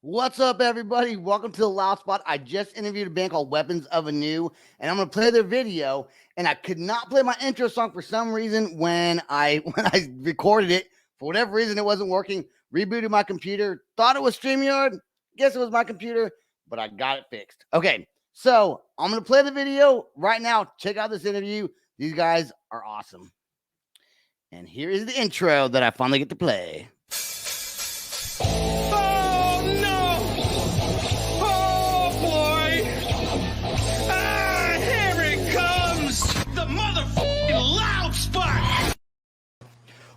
What's up, everybody? Welcome to the Loud Spot. I just interviewed a band called Weapons of Anew, and I'm going to play their video. And I could not play my intro song for some reason when I recorded it. For whatever reason, it wasn't working. Rebooted my computer. Thought it was StreamYard. Guess it was my computer, but I got it fixed. Okay, so I'm going to play the video right now. Check out this interview. These guys are awesome. And here is the intro that I finally get to play.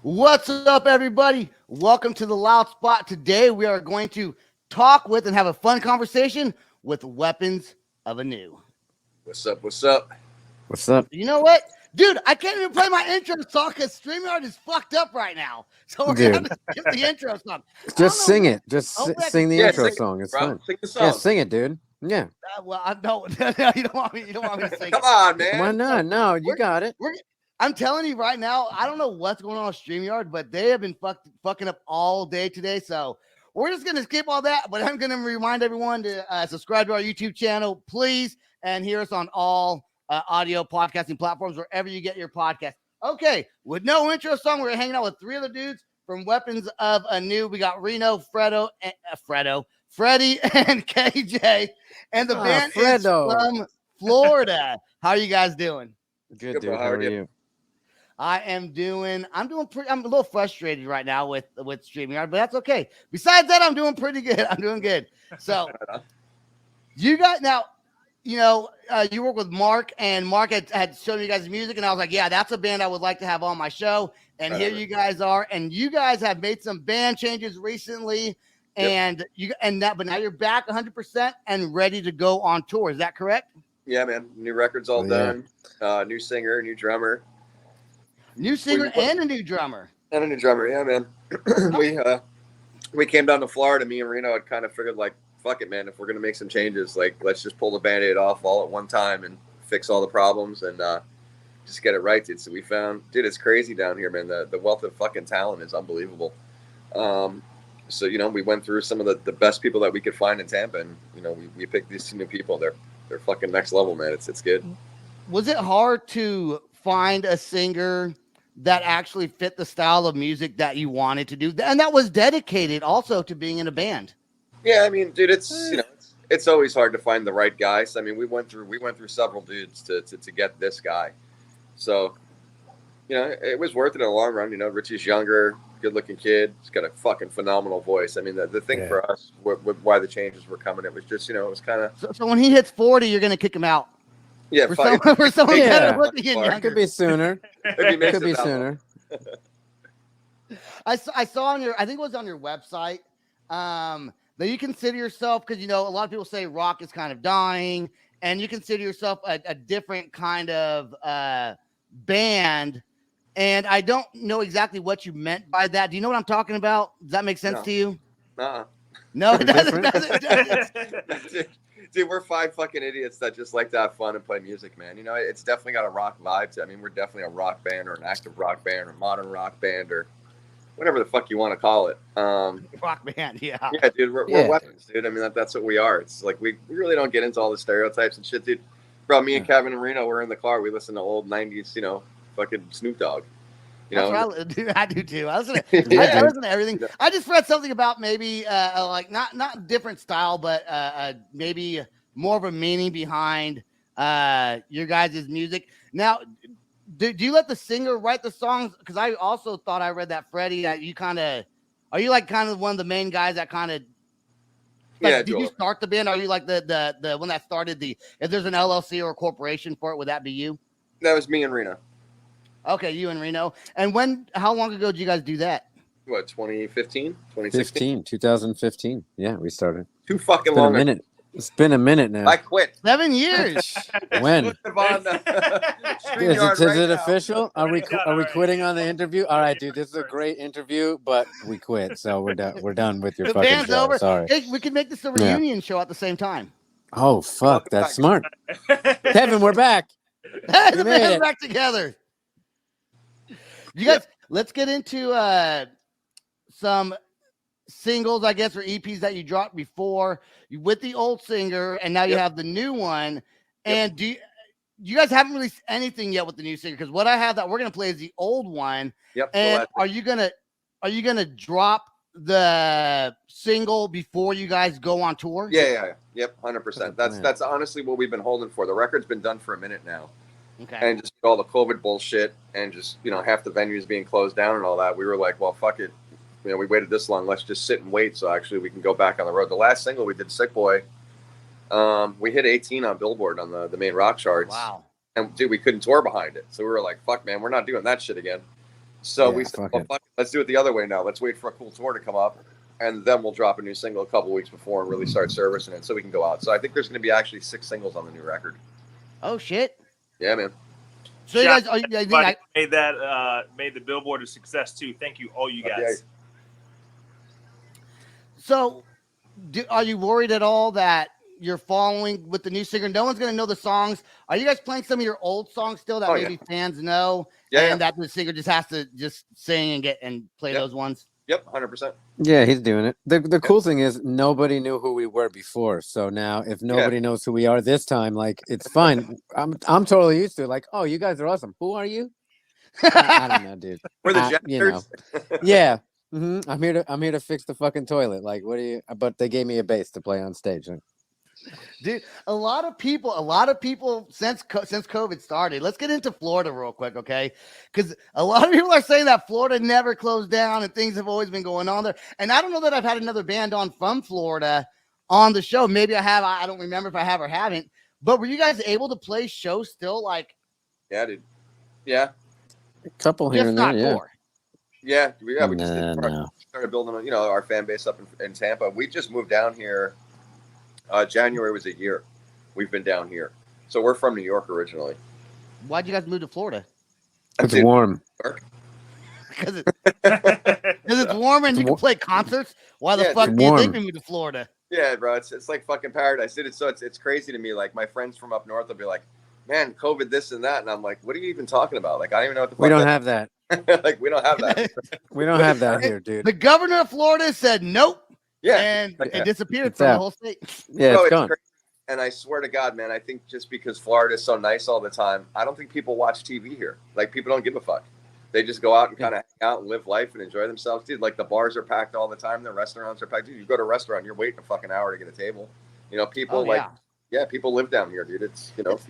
What's up, everybody? Welcome to the Loud Spot. Today, we are going to talk with and have a fun conversation with Weapons of Anew. What's up? What's up? What's up? You know what? Dude, I can't even play my intro song because StreamYard is fucked up right now. So we're going to skip the intro song. Just sing it. Just sing the intro song. It's fun. Sing the song. Yeah, sing it, dude. Yeah. Well, I don't. You don't want me to sing Come on, man. Why not? No, you got it. I'm telling you right now, I don't know what's going on with StreamYard, but they have been fucking up all day today. So we're just going to skip all that. But I'm going to remind everyone to subscribe to our YouTube channel, please, and hear us on all audio podcasting platforms, wherever you get your podcast. Okay, with no intro song, we're hanging out with three other dudes from Weapons of Anew. We got Reno, Freddie, and KJ. And the band is from Florida. How are you guys doing? Good, dude. How are you? I'm doing pretty. I'm a little frustrated right now with StreamYard, but that's okay. Besides that, I'm doing pretty good. I'm doing good. So you got now, you work with Mark, and Mark had shown you guys music, and I was like, yeah, that's a band I would like to have on my show. And here you guys are, and you guys have made some band changes recently, and but now you're back 100% and ready to go on tour. Is that correct? Yeah, man. New record's all done. New singer, new drummer. New singer and a new drummer. And a new drummer, yeah, man. We came down to Florida. Me and Reno had kind of figured, like, fuck it, man. If we're gonna make some changes, like, let's just pull the Band-Aid off all at one time and fix all the problems and just get it right, dude. So we found, dude, it's crazy down here, man. The wealth of fucking talent is unbelievable. So we went through some of the best people that we could find in Tampa, and we picked these two new people. They're fucking next level, man. It's good. Was it hard to find a singer that actually fit the style of music that you wanted to do, and that was dedicated also to being in a band? Yeah, I mean, dude, it's always hard to find the right guys. I mean, we went through several dudes to get this guy. So, it was worth it in the long run. Richie's younger, good-looking kid. He's got a fucking phenomenal voice. I mean, the thing for us, with why the changes were coming, it was just, it was kind of... So when he hits 40, you're going to kick him out? Yeah, for someone kind of looking younger. Could be sooner. Could be sooner. I saw on your, I think it was on your website, that you consider yourself, because a lot of people say rock is kind of dying, and you consider yourself a different kind of band. And I don't know exactly what you meant by that. Do you know what I'm talking about? Does that make sense to you? No, it doesn't. Dude, we're five fucking idiots that just like to have fun and play music, man. It's definitely got a rock vibe to it. I mean, we're definitely a rock band or an active rock band or modern rock band or whatever the fuck you want to call it. Rock band, yeah. Yeah, dude, we're weapons, dude. I mean, that's what we are. It's like we really don't get into all the stereotypes and shit, dude. Bro, me and Kevin and Reno were in the car. We listen to old 90s, fucking Snoop Dogg. I do too. I listen to everything. I just read something about maybe like not different style, but maybe more of a meaning behind your guys' music. Now, do you let the singer write the songs? Because I also thought I read that Freddie, that you are you like kind of one of the main guys that kind of did you start the band? Are you like the one that started if there's an LLC or a corporation for it, would that be you? That was me and Reno. Okay, you and Reno. And how long ago did you guys do that? What, 2015? 2016? 2015. Yeah, we started. Too fucking long. It's been a minute now. I quit. 7 years. When? Is it official? Are we quitting on the interview? All right, dude, this is a great interview, but we quit, so we're done. We're done with your fucking band's show. Over. Sorry. Hey, we could make this a reunion show at the same time. Oh fuck, that's smart. Kevin, we're back. The band's back together. You guys, let's get into some singles, I guess, or EPs that you dropped before with the old singer, and now you have the new one. And do you guys haven't released anything yet with the new singer? Because what I have that we're gonna play is the old one. And are you gonna drop the single before you guys go on tour? Yep, 100%. That's honestly what we've been holding for. The record's been done for a minute now. Okay. And just all the COVID bullshit and just, half the venues being closed down and all that, we were like, well, fuck it. We waited this long. Let's just sit and wait so actually we can go back on the road. The last single we did, Sick Boy, we hit 18 on Billboard on the main rock charts. Wow. And dude, we couldn't tour behind it. So we were like, fuck, man, we're not doing that shit again. So we said, well, fuck it. Let's do it the other way now. Let's wait for a cool tour to come up. And then we'll drop a new single a couple weeks before and really start servicing it so we can go out. So I think there's going to be actually 6 singles on the new record. Oh, shit. Yeah, man. So you guys made the Billboard a success too. Thank you, all you guys. So, are you worried at all that you're following with the new singer? No one's going to know the songs. Are you guys playing some of your old songs still that maybe fans know? And that the singer just has to just sing and play those ones? Yep, 100%. Yeah, he's doing it. The cool thing is nobody knew who we were before. So now if nobody knows who we are this time, like it's fine. I'm totally used to it. Like, oh, you guys are awesome. Who are you? I don't know, dude. We're the janitors. Yeah. Mm-hmm. I'm here to fix the fucking toilet. Like, what do you? But they gave me a bass to play on stage. Dude, a lot of people since COVID started. Let's get into Florida real quick, okay? Because a lot of people are saying that Florida never closed down and things have always been going on there. And I don't know that I've had another band on from Florida on the show. Maybe I have. I don't remember if I have or haven't. But were you guys able to play shows still? Like, yeah, dude. Yeah, a couple here and there. Yeah. Yeah, we just started building, our fan base up in Tampa. We just moved down here. January was a year we've been down here. So we're from New York originally. Why'd you guys move to Florida? It's warm. Because it's warm and you can play concerts? Why the fuck do you think we moved to Florida? Yeah, bro, it's like fucking paradise. It's crazy to me. Like my friends from up north will be like, man, COVID this and that. And I'm like, what are you even talking about? Like, I don't even know what the fuck. We don't have that. Like, we don't have that. We don't have that here, dude. The governor of Florida said nope. Yeah. And it disappeared from the whole state. Yeah, it's gone. Crazy. And I swear to God, man, I think just because Florida is so nice all the time, I don't think people watch TV here. Like, people don't give a fuck. They just go out and kind of hang out and live life and enjoy themselves, dude. Like, the bars are packed all the time. The restaurants are packed. Dude, you go to a restaurant, you're waiting a fucking hour to get a table. People people live down here, dude. It's, people.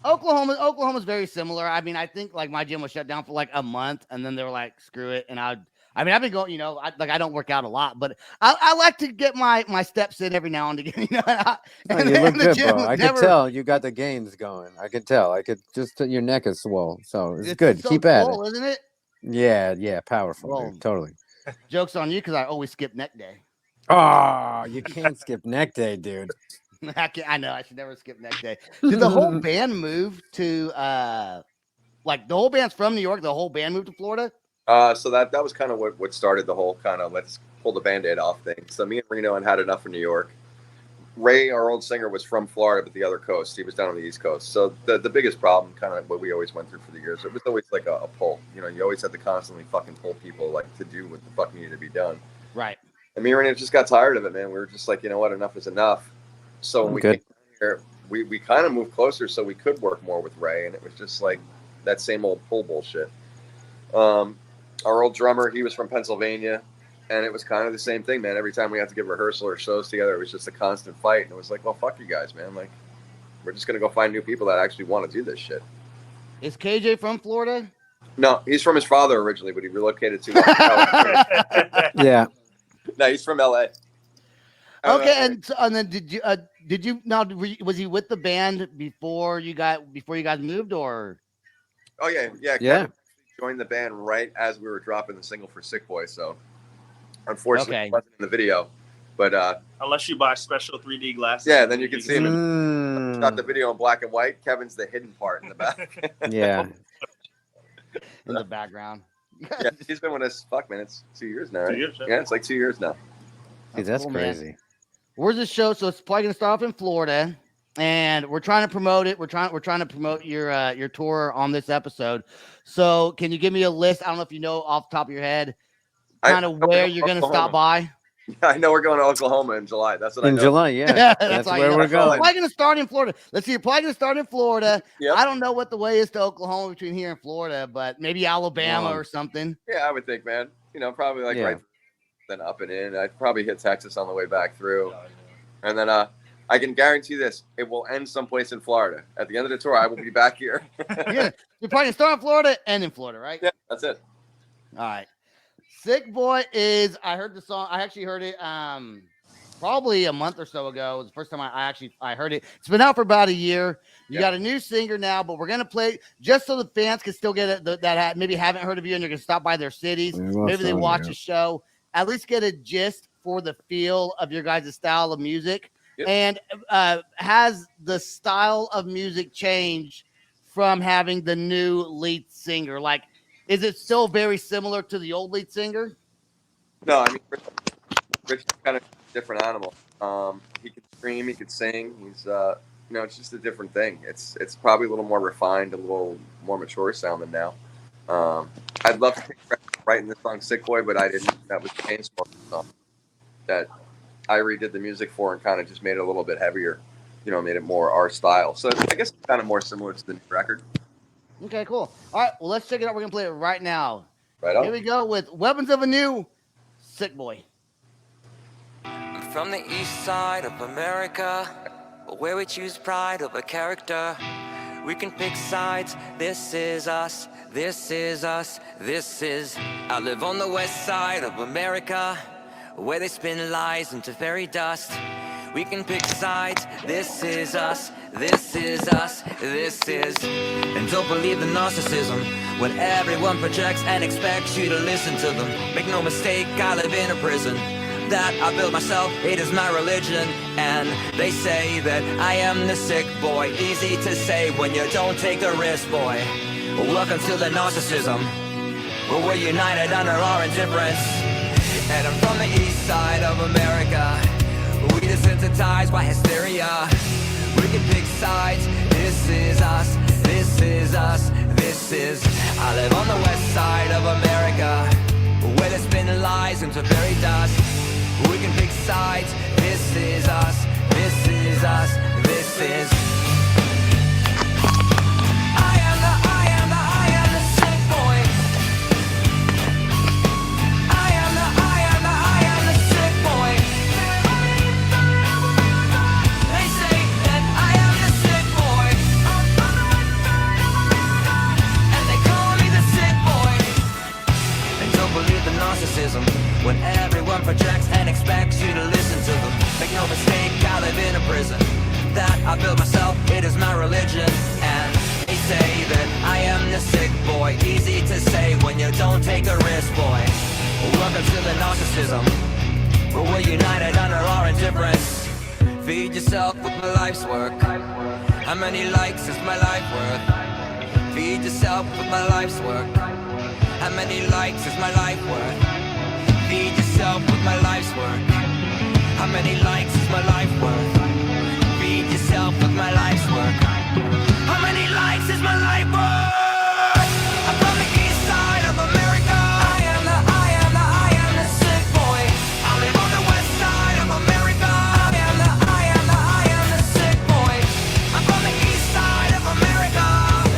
Oklahoma's very similar. I mean, I think like my gym was shut down for like a month and then they were like, screw it. And I've been going, I don't work out a lot, but I like to get my steps in every now and again, you look good, bro. I could tell you got the gains going. I could tell. Your neck is swole. So it's good. So keep at it. Isn't it? Yeah. Powerful. Dude. Totally. Joke's on you because I always skip neck day. Oh, you can't skip neck day, dude. I know I should never skip neck day. Did the whole band move to the whole band's from New York? The whole band moved to Florida? So that was kind of what started the whole kind of let's pull the Band-Aid off thing. So me and Reno had enough of New York. Ray, our old singer, was from Florida, but the other coast. He was down on the East Coast. So the biggest problem, kind of what we always went through for the years, it was always like a pull. You always had to constantly fucking pull people like to do what the fuck needed to be done. Right. And me and Reno just got tired of it, man. We were just like, you know what, enough is enough. So when we came here, we kind of moved closer so we could work more with Ray, and it was just like that same old pull bullshit. Our old drummer, he was from Pennsylvania, and it was kind of the same thing, man. Every time we had to give rehearsal or shows together, it was just a constant fight, and it was like, well, fuck you guys, man. Like, we're just gonna go find new people that actually want to do this shit. Is KJ from Florida? No, he's from his father originally, but he relocated to Yeah. No, he's from LA. Okay, and then was he with the band before you guys moved, or? Oh yeah. Kevin joined the band right as we were dropping the single for Sick Boy, so unfortunately it wasn't in the video. But unless you buy special 3D glasses. Yeah, then you can see him. Shot the video in black and white. Kevin's the hidden part in the back. Yeah. In the background. Yeah, he's been with us. Fuck, man, it's 2 years now, right? 2 years, yeah, it's like 2 years now. Dude, that's cool, crazy. Man. Where's the show? So it's probably gonna start off in Florida, and we're trying to promote it. We're trying to promote your tour on this episode. So can you give me a list? I don't know if you know off the top of your head, kind of where you're gonna stop by. I know we're going to Oklahoma in July. That's what I In know. July, yeah. That's all where you we're know. going. You're probably going to start in Florida. Let's see. You're probably going to start in Florida. Yep. I don't know what the way is to Oklahoma between here and Florida, but maybe Alabama Long. or something. Yeah, I would think, man. You know, probably like right then up and in. I'd probably hit Texas on the way back through. And then I can guarantee this. It will end someplace in Florida. At the end of the tour, I will be back here. You're probably going to start in Florida and in Florida, right? Yeah, that's it. All right. Sick Boy is, I heard the song. I actually heard it probably a month or so ago. It was the first time I heard it. It's been out for about a year. You got a new singer now, but we're going to play just so the fans can still get it that maybe haven't heard of you and you're going to stop by their cities. Maybe they watch a show, at least get a gist for the feel of your guys' style of music. Yep. And has the style of music changed from having the new lead singer? Like, is it still very similar to the old lead singer? No, I mean, Rich is kind of a different animal. He can scream, he can sing. He's, it's just a different thing. It's probably a little more refined, a little more mature sounding now. I'd love to take writing the song "Sick Boy," but I didn't. That was Kane's song that I redid the music for and kind of just made it a little bit heavier. You know, made it more our style. So I guess it's kind of more similar to the new record. Okay, cool. All right, well, let's check it out. We're going to play it right now. Right on. Here we go with Weapons of Anew, Sick Boy. From the east side of America, where we choose pride over character. We can pick sides, this is us, this is us, this is. I live on the west side of America, where they spin lies into fairy dust. We can pick sides, this is us, this is us, this is. And don't believe the narcissism when everyone projects and expects you to listen to them. Make no mistake, I live in a prison that I built myself, it is my religion. And they say that I am the sick boy. Easy to say when you don't take a risk, boy. Welcome to the narcissism, where we're united under our indifference. And I'm from the east side of America. We desensitized by hysteria. We can pick sides. This is us. This is us. This is. I live on the west side of America, where they spin lies into fairy dust. We can pick sides. This is us. This is us. This is. I am the sick boy. I am the sick boy. They say that I am the sick boy, and they call me the sick boy. And don't believe the narcissism when everyone projects and expects you to listen to them. Make no mistake, I live in a prison that I built myself, it is my religion. And they say that I am the sick boy. Easy to say when you don't take a risk, boy. Welcome to the narcissism, where we're united under our indifference. Feed yourself with my life's work. How many likes is my life worth? Feed yourself with my life's work. How many likes is my life worth? Feed yourself with my life's work. How many likes is my life worth? Feed yourself with my life's work. How many likes is my life worth? I'm from the east side of America. I am the sick boy. I live on the west side of America. I am the sick boy. I'm from the east side of America.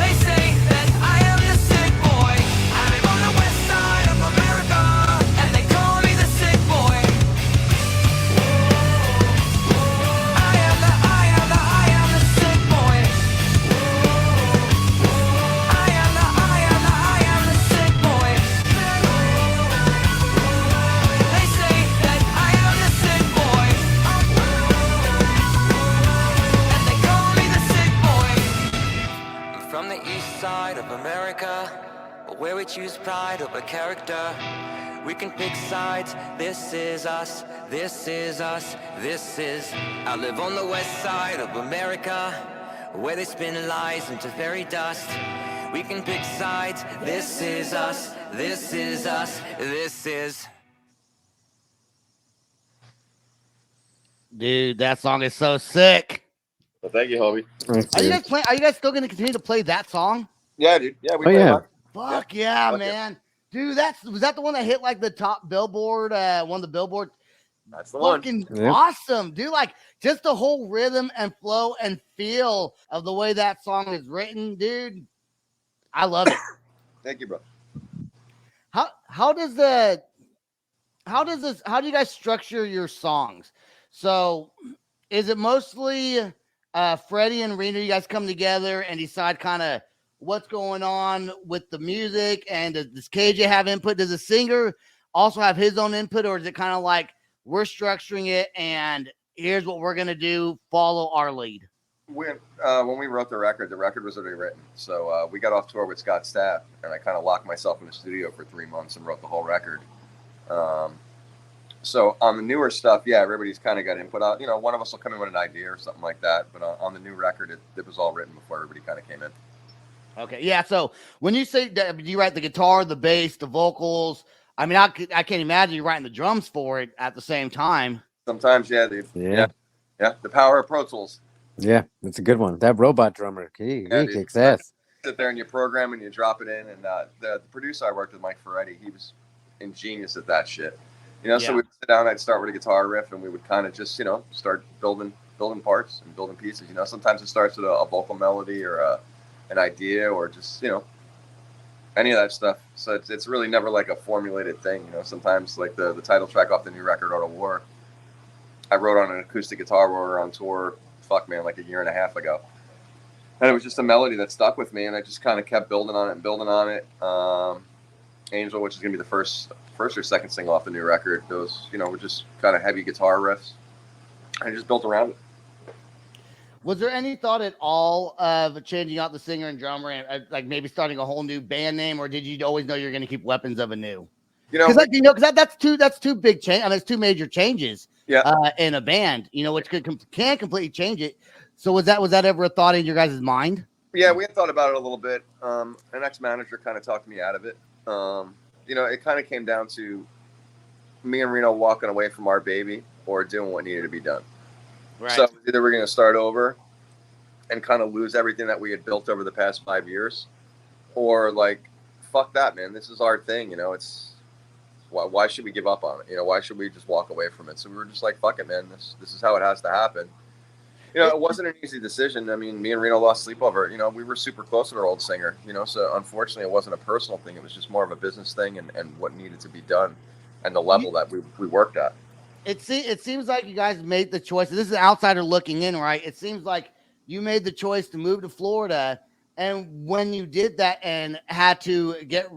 They say that I am the sick boy. I live on the west side of America, and they call me the sick boy. I am the sick boy. I am the sick boy. They say that I am the sick boy, and they call me the sick boy. From the east side of America, where we choose pride over character. We can pick sides, this is us, this is us, this is. I live on the west side of America, where they spin lies into fairy dust. We can pick sides, this is us, this is us, this is. Dude, that song is so sick. Well, thank you, Hobie. Are you guys still going to continue to play that song? Yeah, dude. Yeah, we Oh, play yeah. a lot. Fuck yeah, Fuck man. Dude, was that the one that hit like the top Billboard, one of the Billboard That's the one. Fucking awesome, dude. Like just the whole rhythm and flow and feel of the way that song is written, dude. I love it. Thank you, bro. How do you guys structure your songs? So is it mostly Freddie and Reno, you guys come together and decide kind of what's going on with the music, and does KJ have input? Does the singer also have his own input, or is it kind of like we're structuring it and here's what we're gonna do, follow our lead? When we wrote the record was already written. So we got off tour with Scott Stapp, and I kind of locked myself in the studio for 3 months and wrote the whole record. So on the newer stuff, yeah, everybody's kind of got input. One of us will come in with an idea or something like that. But on the new record, it was all written before everybody kind of came in. Okay, yeah. So when you say that, do you write the guitar, the bass, the vocals? I mean, I can't imagine you writing the drums for it at the same time. Sometimes, yeah, dude. Yeah. The power of Pro Tools. Yeah, it's a good one. That robot drummer, he kicks ass. Sit there and you program and you drop it in. And the producer I worked with, Mike Ferretti, he was ingenious at that shit. So we'd sit down, I'd start with a guitar riff, and we would kind of just, start building parts and building pieces. Sometimes it starts with a vocal melody or an idea or just, any of that stuff. So it's really never like a formulated thing. Sometimes like the title track off the new record, Art of War, I wrote on an acoustic guitar while we were on tour, like a year and a half ago. And it was just a melody that stuck with me, and I just kind of kept building on it. Angel, which is going to be the first or second single off the new record, those, were just kind of heavy guitar riffs. I just built around it. Was there any thought at all of changing out the singer and drummer and like maybe starting a whole new band name, or did you always know you're going to keep Weapons of Anew? Because that's two big change. I mean, it's two major changes. In a band, which can completely change it. So was that ever a thought in your guys' mind? Yeah, we had thought about it a little bit. An ex-manager kind of talked me out of it. It kind of came down to me and Reno walking away from our baby or doing what needed to be done. Right. So either we're going to start over and kind of lose everything that we had built over the past 5 years, or like, fuck that, man. This is our thing. It's why should we give up on it? Why should we just walk away from it? So we were just like, fuck it, man. This is how it has to happen. It wasn't an easy decision. I mean, me and Reno lost sleep over it. We were super close with our old singer, so unfortunately it wasn't a personal thing. It was just more of a business thing and what needed to be done and the level that we worked at. It seems like you guys made the choice. This is an outsider looking in, right? It seems like you made the choice to move to Florida. And when you did that and had to get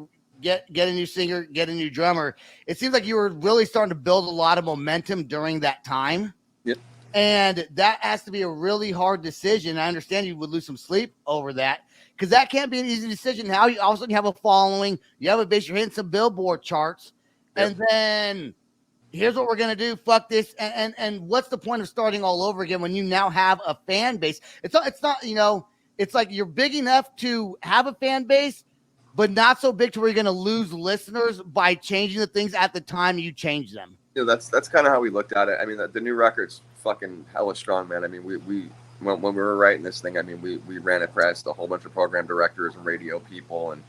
a new singer, get a new drummer, it seems like you were really starting to build a lot of momentum during that time. Yep. And that has to be a really hard decision. I understand you would lose some sleep over that, because that can't be an easy decision. Now you all of a sudden have a following, you have a base, you're hitting some Billboard charts, and then here's what we're gonna do. Fuck this. And what's the point of starting all over again when you now have a fan base? It's not, it's like you're big enough to have a fan base, but not so big to where you're going to lose listeners by changing the things at the time you change them. That's kind of how we looked at it. I mean, the new record's fucking hella strong, man. I mean, we when we were writing this thing, I mean, we ran it past a whole bunch of program directors and radio people and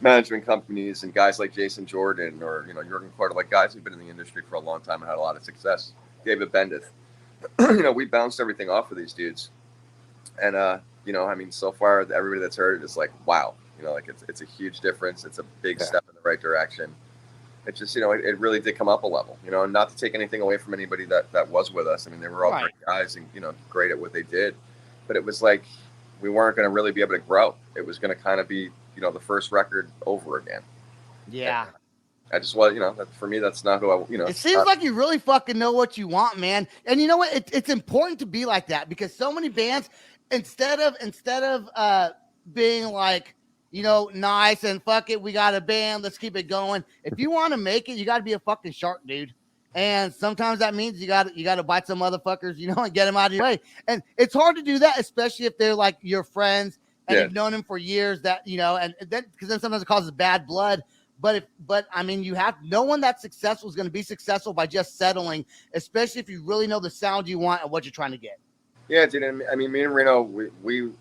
management companies and guys like Jason Jordan or, Jürgen Carter, like guys who've been in the industry for a long time and had a lot of success. David Bendith. We bounced everything off of these dudes. And, I mean, so far, everybody that's heard it is like, wow. It's a huge difference. It's a big step in the right direction. It just, it really did come up a level, and not to take anything away from anybody that was with us. I mean, they were all great guys and, great at what they did. But it was like we weren't going to really be able to grow. It was going to kind of be, the first record over again. Yeah. And I just, for me, that's not who It seems like you really fucking know what you want, man. And you know what? It's important to be like that, because so many bands, instead of being like, nice and fuck it, we got a band, let's keep it going. If you want to make it, you got to be a fucking shark, dude. And sometimes that means you got to bite some motherfuckers, and get them out of your way. And it's hard to do that, especially if they're like your friends and you've known them for years. That and then because then sometimes it causes bad blood. But I mean, no one that's successful is going to be successful by just settling, especially if you really know the sound you want and what you're trying to get. Yeah, dude. I mean, me and Reno, we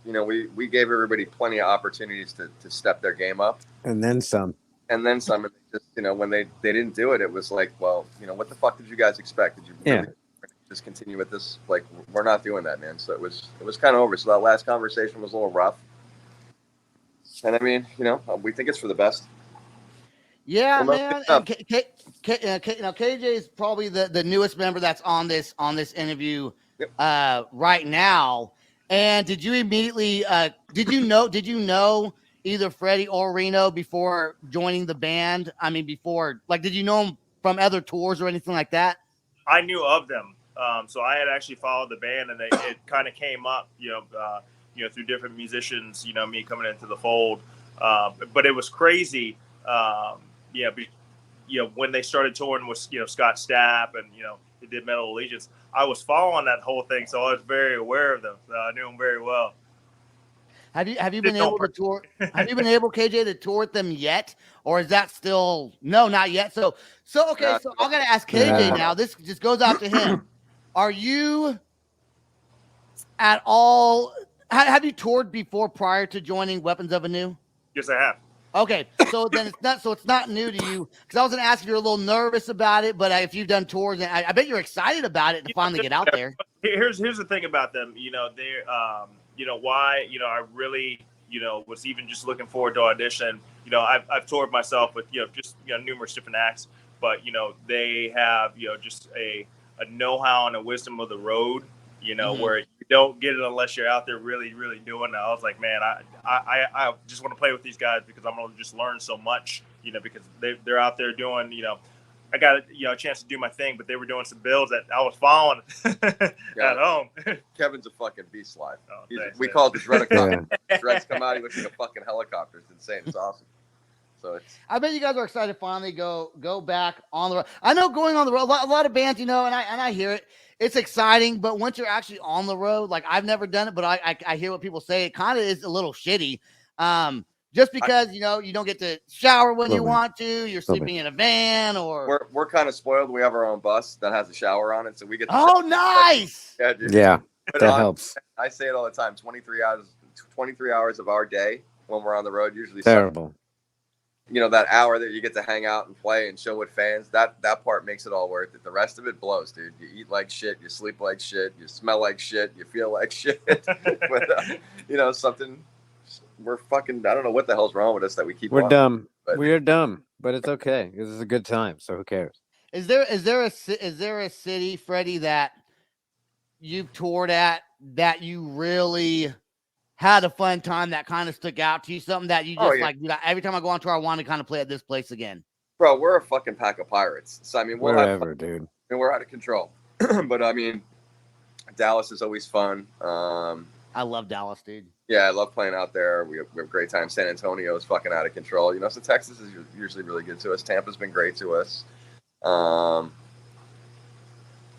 gave everybody plenty of opportunities to step their game up, and then some. and then some. And just when they didn't do it, it was like, well, what the fuck did you guys expect? Did you really just continue with this? Like, we're not doing that, man. So it was kind of over. So that last conversation was a little rough. And I mean, we think it's for the best. Yeah, man. And KJ is probably the newest member that's on this interview right now. And did you immediately did you know either Freddie or Reno before joining the band? I mean, before, like, did you know them from other tours or anything like that? I knew of them. So I had actually followed the band, and it kind of came up, through different musicians, me coming into the fold. But it was crazy. When they started touring with, Scott Stapp and, they did Metal Allegiance, I was following that whole thing. So I was very aware of them. I knew them very well. Have you been able to tour? Have you been able, KJ, to tour with them yet? Or is that still, no, not yet. So okay. So I'm going to ask KJ now, this just goes out to him. Are you at all, have you toured before prior to joining Weapons of Anew? Yes, I have. Okay, so then it's not new to you, because I was gonna ask if you're a little nervous about it, but if you've done tours, and I bet you're excited about it to finally get out there. Here's the thing about them, they're why I really was even just looking forward to audition. I've toured myself with numerous different acts, but they have just a know-how and a wisdom of the road. Where you don't get it unless you're out there really, really doing it. I was like, man, I just want to play with these guys because I'm going to just learn so much, because they're out there doing, I got a chance to do my thing, but they were doing some builds that I was following at home. Kevin's a fucking beast live. Oh, we call it the Dreadicopter. Dreads come out, he looks like a fucking helicopter. It's insane. It's awesome. So I bet you guys are excited to finally go back on the road. I know going on the road, a lot of bands, and I hear it. It's exciting, but once you're actually on the road, like, I've never done it, but I hear what people say. It kind of is a little shitty. Just because, you don't get to shower when you want to, you're sleeping in a van, or we're kind of spoiled. We have our own bus that has a shower on it, so we get to nice. Yeah, dude. Yeah, that helps. I say it all the time. 23 hours of our day when we're on the road, usually terrible. That hour that you get to hang out and play and chill with fans, that part makes it all worth it. The rest of it blows, dude. You eat like shit, you sleep like shit, you smell like shit, you feel like shit. But something, we're fucking, I don't know what the hell's wrong with us that we keep. We're dumb. We're dumb, but it's okay. This is a good time, so who cares? Is there a city, Freddie, that you've toured at that you really had a fun time that kind of stuck out to you? Something that you just like, every time I go on tour, I want to kind of play at this place again. Bro, we're a fucking pack of pirates. So I mean, wherever, dude. And we're out of control. But I mean, Dallas is always fun. I love Dallas, dude. Yeah, I love playing out there. We have a great time. San Antonio is fucking out of control. So Texas is usually really good to us. Tampa's been great to us.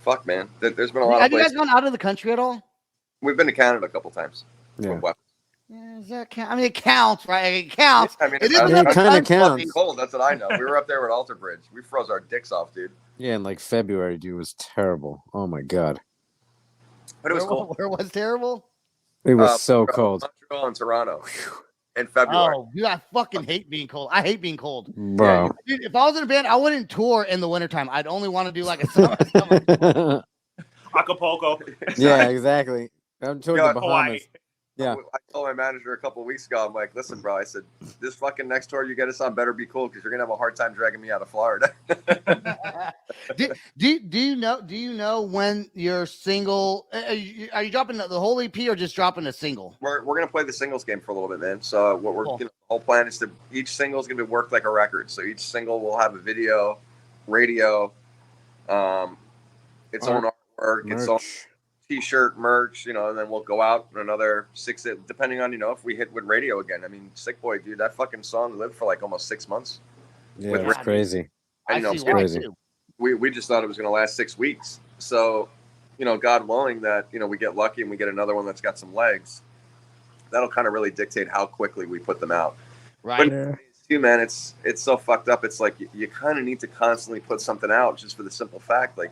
Fuck, man. There's been a lot of places. Have you guys gone out of the country at all? We've been to Canada a couple times. Yeah. Does that count? I mean, it counts, right? It counts. I mean, it kind of counts. Cold. That's what I know. We were up there with Alter Bridge. We froze our dicks off, dude. Yeah, in like February, dude, it was terrible. Oh my god. But it was cold. Where was terrible? It was so cold. Montreal and Toronto in February. Oh, dude, I fucking hate being cold. I hate being cold, bro. Yeah, dude, if I was in a band, I wouldn't tour in the wintertime. I'd only want to do like a summer. Acapulco. Yeah, exactly. I'm touring the Bahamas. Hawaii. Yeah. I told my manager a couple of weeks ago, I'm like, listen, bro, I said, this fucking next tour you get us on better be cool, because you're going to have a hard time dragging me out of Florida. Do you know when you're single? Are you dropping the whole EP or just dropping a single? We're going to play the singles game for a little bit, man. So what we're the whole plan is to, each single is going to be worked like a record. So each single will have a video, radio, its own artwork, its own T-shirt, merch, and then we'll go out in another 6, depending on, if we hit with radio again. I mean, Sick Boy, dude, that fucking song lived for like almost 6 months. Yeah, it's crazy. It's crazy. We just thought it was going to last 6 weeks. So, God willing that, we get lucky and we get another one that's got some legs. That'll kind of really dictate how quickly we put them out. Right. But too, man, it's so fucked up. It's like you kind of need to constantly put something out, just for the simple fact, like,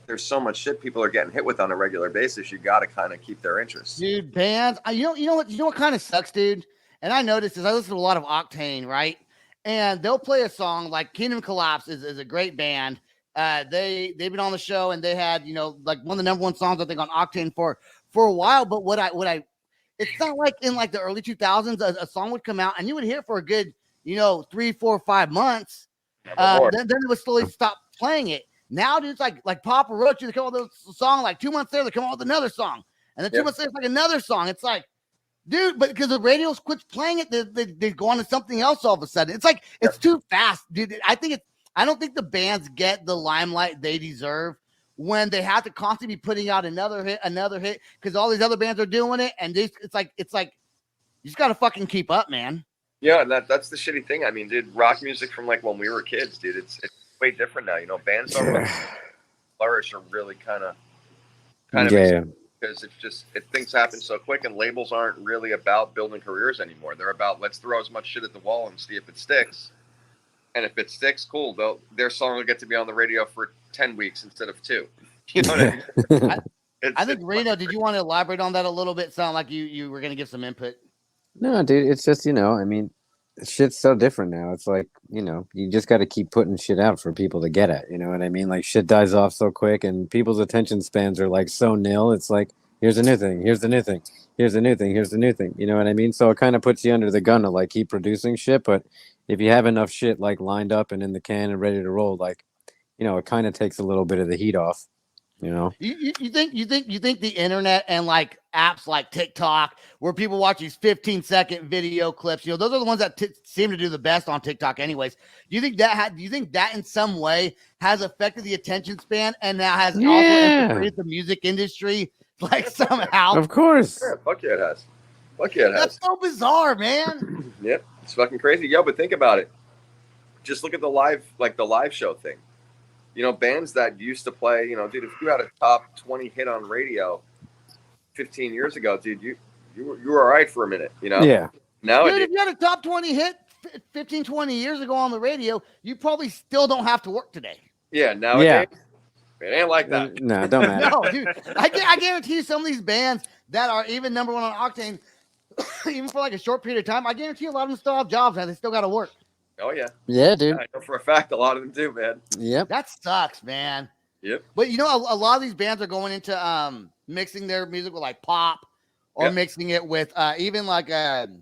there's so much shit people are getting hit with on a regular basis. You got to kind of keep their interest. Dude, bands, you know what kind of sucks, dude? And I noticed this. I listen to a lot of Octane, right? and they'll play a song like Kingdom Collapse is a great band. They've been on the show, and they had, like one of the number one songs I think on Octane for a while. But it's not like in like the early 2000s a song would come out and you would hear it for a good 3, 4, 5 months. Then it would slowly stop playing it. Now, dude, it's like Papa Roach. They come out with a song, like 2 months later, they come out with another song, and then 2 months later, it's like another song. It's like, dude, but because the radio quits playing it, they go on to something else all of a sudden. It's like it's too fast, dude. I don't think the bands get the limelight they deserve when they have to constantly be putting out another hit, because all these other bands are doing it, and it's like you just got to fucking keep up, man. Yeah, and that's the shitty thing. I mean, dude, rock music from like when we were kids, dude, it's way different now. Bands don't really flourish or really kind of because it's just things happen so quick, and labels aren't really about building careers anymore. They're about, let's throw as much shit at the wall and see if it sticks. And if it sticks, cool. Their song will get to be on the radio for 10 weeks instead of 2. You know what I mean? I think, Reno, did you want to elaborate on that a little bit? Sound like you were going to give some input. No, dude, it's just, I mean, shit's so different now. It's like, you just got to keep putting shit out for people to get it. You know what I mean? Like, shit dies off so quick, and people's attention spans are like so nil. It's like, here's a new thing, here's the new thing, here's the new thing, here's the new thing. You know what I mean? So it kind of puts you under the gun to like keep producing shit. But if you have enough shit like lined up and in the can and ready to roll, like, it kind of takes a little bit of the heat off. You think the internet and like apps like TikTok, where people watch these 15-second video clips, those are the ones that seem to do the best on TikTok anyways. Do you think that in some way has affected the attention span and now has also infiltrated the music industry like somehow? Of course. Yeah, fuck yeah, it has. Fuck yeah, it has. That's so bizarre, man. Yep, it's fucking crazy. Yo, but think about it. Just look at the live show thing. Bands that used to play, dude, if you had a top 20 hit on radio 15 years ago, dude, you were all right for a minute, Yeah. Now, dude, if you had a top 20 hit 15, 20 years ago on the radio, you probably still don't have to work today. Yeah, nowadays, it ain't like that. No, it don't matter. No, dude, I guarantee you some of these bands that are even number one on Octane, even for like a short period of time, I guarantee a lot of them still have jobs and they still got to work. Oh, yeah. Yeah, dude. I know for a fact a lot of them do, man. Yep. That sucks, man. Yep. But a lot of these bands are going into mixing their music with like pop or mixing it with even like Bring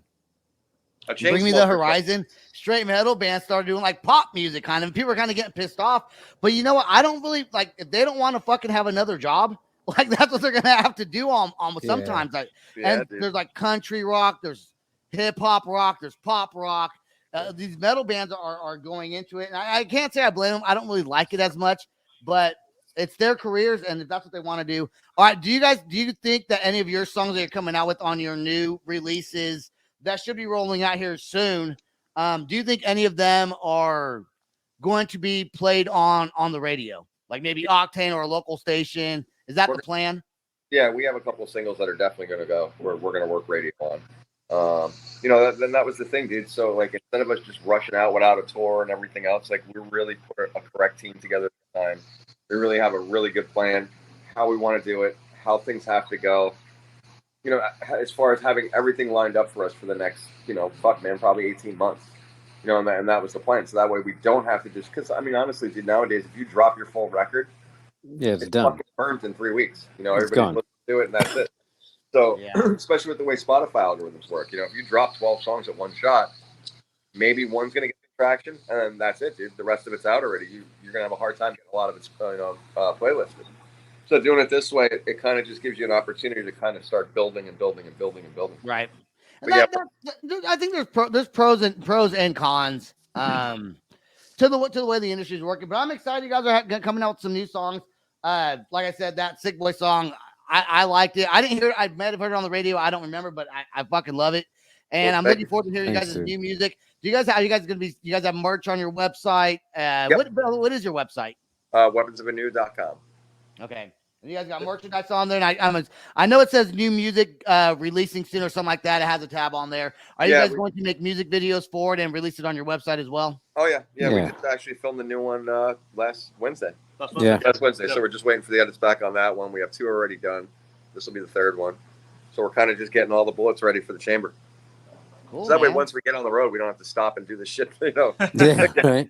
Me the Horizon. Straight metal bands started doing like pop music kind of. People are kind of getting pissed off. But you know what? I don't really like, if they don't want to fucking have another job, like that's what they're gonna have to do almost sometimes. Like, and dude, there's like country rock, there's hip hop rock, there's pop rock. These metal bands are going into it. And I can't say I blame them. I don't really like it as much, but it's their careers, and if that's what they want to do. All right, do you think that any of your songs that you're coming out with on your new releases that should be rolling out here soon, do you think any of them are going to be played on the radio? Like maybe Octane or a local station? Is that the plan? Yeah, we have a couple of singles that are definitely going to go. We're going to work radio on. Then that was the thing, dude. So like, instead of us just rushing out without a tour and everything else, like we really put a correct team together at the time. We really have a really good plan, how we want to do it, how things have to go. As far as having everything lined up for us for the next, probably 18 months. And that was the plan. So that way we don't have to just, because I mean, honestly, dude, nowadays if you drop your full record, it's done. Fucking burns in 3 weeks. Everybody's supposed to do it, and that's it. So, especially with the way Spotify algorithms work, if you drop 12 songs at one shot, maybe one's going to get traction, and then that's it, dude. The rest of it's out already. You're going to have a hard time getting a lot of its, playlisted. So doing it this way, it kind of just gives you an opportunity to kind of start building and building and building and building. Right. And I think there's pros and cons to the way the industry is working. But I'm excited you guys are coming out with some new songs. Like I said, that Sick Boy song, I liked it. I didn't hear it. I might have heard it on the radio. I don't remember, but I fucking love it. And I'm looking forward to hearing you guys' new music. You guys have merch on your website? What is your website? WeaponsofAnew.com. Okay. And you guys got merchandise on there. And I know it says new music releasing soon or something like that. It has a tab on there. Are you guys going to make music videos for it and release it on your website as well? Oh, yeah. We just actually filmed the new one last Wednesday. Last Wednesday. So we're just waiting for the edits back on that one. We have 2 already done. This will be the 3rd one. So we're kind of just getting all the bullets ready for the chamber. Cool, So that way, man. once we get on the road, we don't have to stop and do the shit. Yeah, right.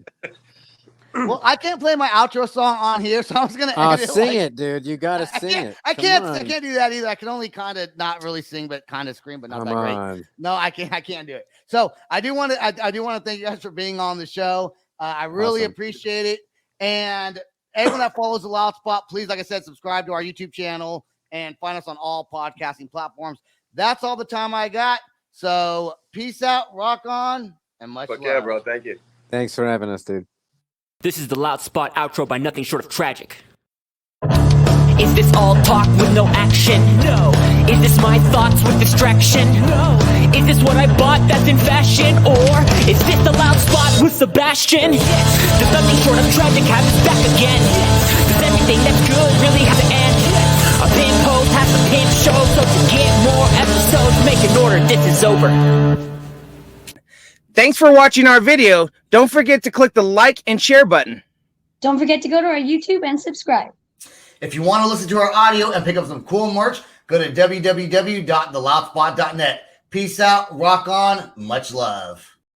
Well, I can't play my outro song on here, so I was gonna edit Sing like, it, dude. You gotta sing it. I Come can't on. do that either. I can only kind of not really sing, but kind of scream, but not Come that great. on. No, I can't do it. So I do want to thank you guys for being on the show. I really Awesome. appreciate it. And everyone that follows the Loud Spot, please, like I said, subscribe to our YouTube channel and find us on all podcasting platforms. That's all the time I got. So peace out, rock on, and much love. Yeah, bro. Thank you. Thanks for having us, dude. This is the Loud Spot outro by nothing short of tragic. Is this all talk with no action? No. Is this my thoughts with distraction? No. Is this what I bought that's in fashion? Or is this the Loud Spot with Sebastian? Yes. Does nothing short of tragic have its back again? Yes. Does everything that's good really have to end? A pin post has a pin show, so to get more episodes, make an order, this is over. Thanks for watching our video. Don't forget to click the like and share button. Don't forget to go to our YouTube and subscribe. If you want to listen to our audio and pick up some cool merch, go to www.theloudspot.net. Peace out, rock on, much love.